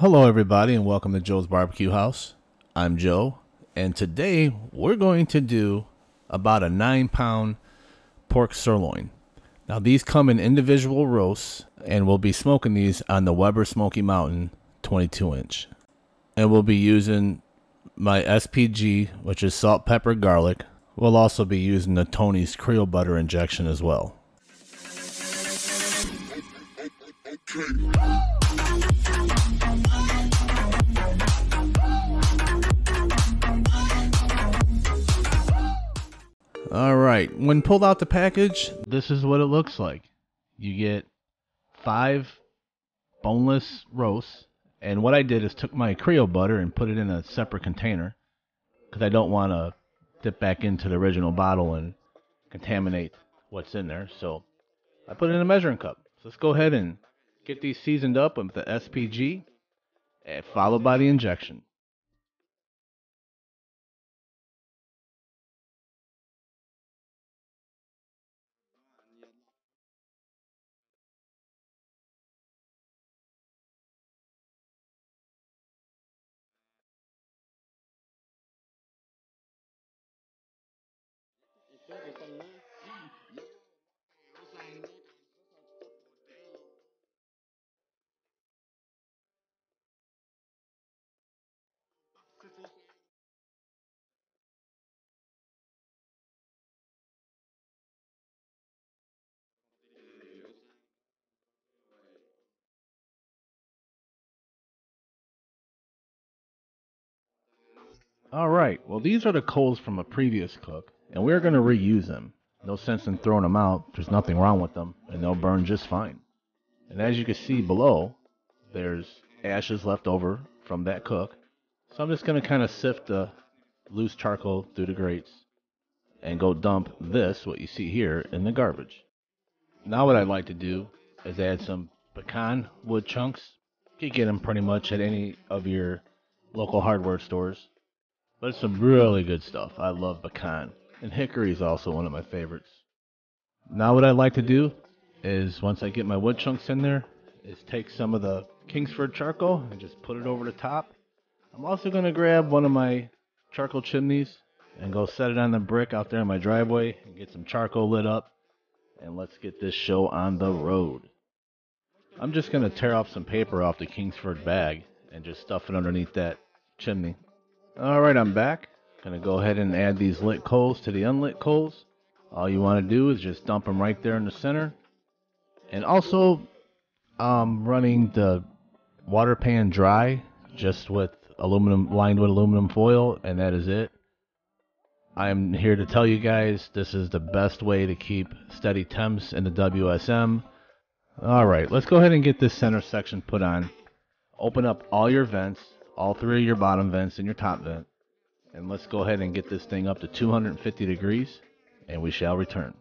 Hello everybody and welcome to Joe's Barbecue House. I'm Joe and today we're going to do about a 9-pound pork sirloin. Now these come in individual roasts and we'll be smoking these on the Weber Smoky Mountain 22-inch. And we'll be using my SPG, which is salt, pepper, garlic. We'll also be using the Tony's Creole butter injection as well. Alright, when pulled out the package, this is what it looks like. You get 5 boneless roasts, and what I did is took my Creole butter and put it in a separate container because I don't want to dip back into the original bottle and contaminate what's in there. So I put it in a measuring cup. So let's go ahead and get these seasoned up with the SPG, followed by the injection. Alright, well these are the coals from a previous cook, and we're going to reuse them. No sense in throwing them out, there's nothing wrong with them, and they'll burn just fine. And as you can see below, there's ashes left over from that cook. So I'm just going to kind of sift the loose charcoal through the grates and go dump this, what you see here, in the garbage. Now what I'd like to do is add some pecan wood chunks. You can get them pretty much at any of your local hardware stores. But it's some really good stuff. I love pecan. And hickory is also one of my favorites. Now what I'd like to do is, once I get my wood chunks in there, is take some of the Kingsford charcoal and just put it over the top. I'm also going to grab one of my charcoal chimneys and go set it on the brick out there in my driveway and get some charcoal lit up. And let's get this show on the road. I'm just going to tear off some paper off the Kingsford bag and just stuff it underneath that chimney. Alright, I'm back. Gonna go ahead and add these lit coals to the unlit coals. All you want to do is just dump them right there in the center. And also, running the water pan dry, just with aluminum, lined with aluminum foil, and that is it. I'm here to tell you guys this is the best way to keep steady temps in the WSM. Alright, let's go ahead and get this center section put on. Open up all your vents, all 3 of your bottom vents and your top vent, and let's go ahead and get this thing up to 250 degrees, and we shall return.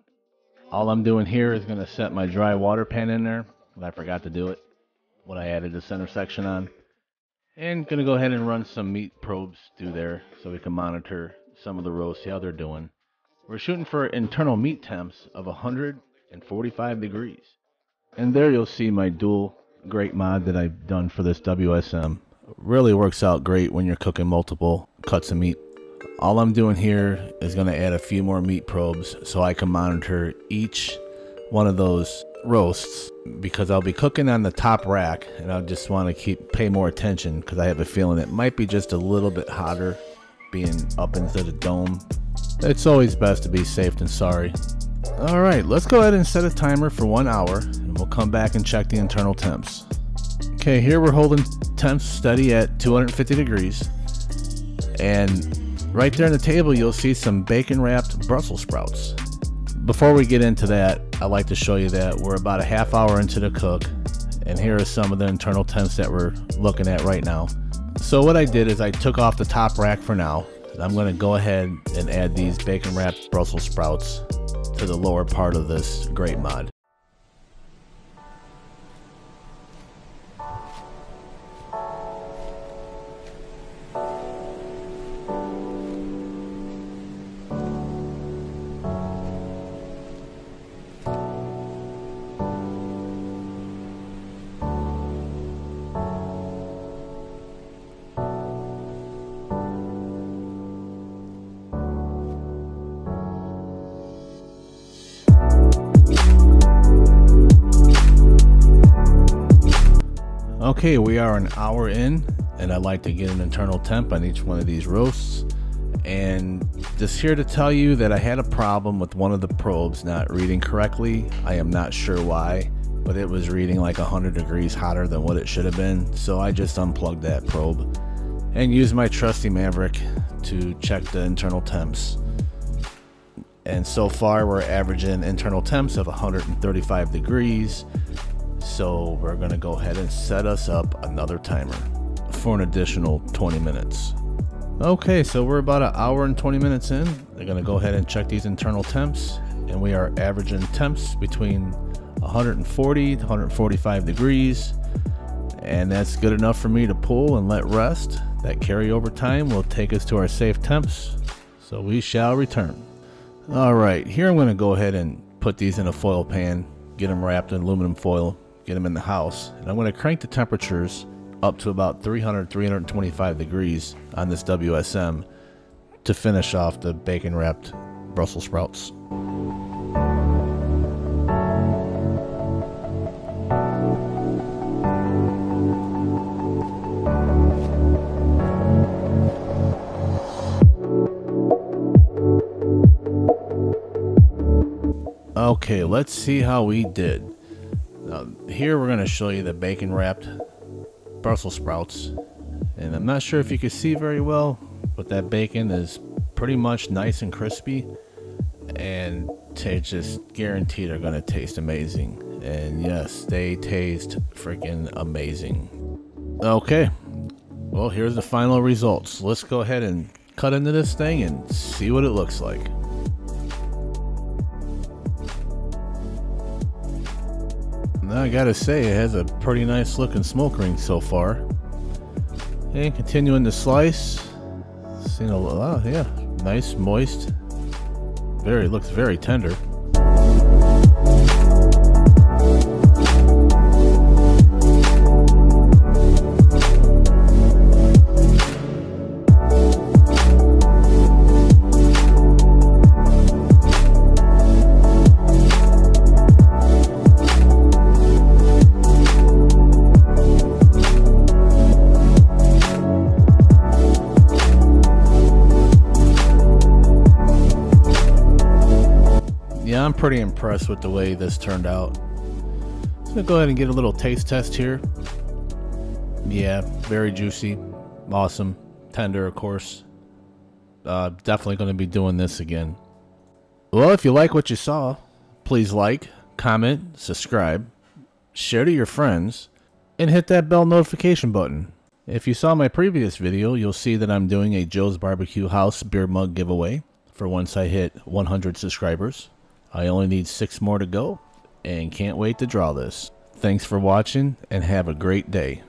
All I'm doing here is going to set my dry water pan in there, and I forgot to do it when I added the center section on, and going to go ahead and run some meat probes through there so we can monitor some of the roasts, see how they're doing. We're shooting for internal meat temps of 145 degrees, and there you'll see my dual grate mod that I've done for this WSM. Really works out great when you're cooking multiple cuts of meat. All I'm doing here is going to add a few more meat probes so I can monitor each one of those roasts, because I'll be cooking on the top rack and I just want to pay more attention because I have a feeling it might be just a little bit hotter being up into the dome. It's always best to be safe than sorry. Alright, let's go ahead and set a timer for 1 hour and we'll come back and check the internal temps. Okay, here we're holding temps steady at 250 degrees, and right there on the table you'll see some bacon wrapped Brussels sprouts. Before we get into that, I'd like to show you that we're about a half hour into the cook, and here are some of the internal temps that we're looking at right now. So what I did is I took off the top rack for now, and I'm going to go ahead and add these bacon wrapped Brussels sprouts to the lower part of this grate mod. Okay, we are an hour in, and I'd like to get an internal temp on each one of these roasts. And just here to tell you that I had a problem with one of the probes not reading correctly. I am not sure why, but it was reading like 100 degrees hotter than what it should have been. So I just unplugged that probe and used my trusty Maverick to check the internal temps. And so far we're averaging internal temps of 135 degrees. So we're gonna go ahead and set us up another timer for an additional 20 minutes. Okay, so we're about an hour and 20 minutes in. They're gonna go ahead and check these internal temps, and we are averaging temps between 140 to 145 degrees. And that's good enough for me to pull and let rest. That carryover time will take us to our safe temps, so we shall return. All right, here I'm gonna go ahead and put these in a foil pan, get them wrapped in aluminum foil, get them in the house, and I'm going to crank the temperatures up to about 325 degrees on this WSM to finish off the bacon wrapped Brussels sprouts. Okay, let's see how we did. Here we're going to show you the bacon wrapped Brussels sprouts, and I'm not sure if you can see very well, but that bacon is pretty much nice and crispy, and they just guaranteed are going to taste amazing. And yes, they taste freaking amazing. Okay, well, here's the final results. Let's go ahead and cut into this thing and see what it looks like. I gotta say, it has a pretty nice looking smoke ring so far. And continuing to slice, seeing a lot, yeah, nice, moist. Looks very tender. Yeah, I'm pretty impressed with the way this turned out. So I'll go ahead and get a little taste test here. Yeah, very juicy, awesome, tender, of course. Definitely going to be doing this again. Well, if you like what you saw, please like, comment, subscribe, share to your friends, and hit that bell notification button. If you saw my previous video, you'll see that I'm doing a Joe's Barbecue House beer mug giveaway for once I hit 100 subscribers. I only need 6 more to go, and can't wait to draw this. Thanks for watching, and have a great day.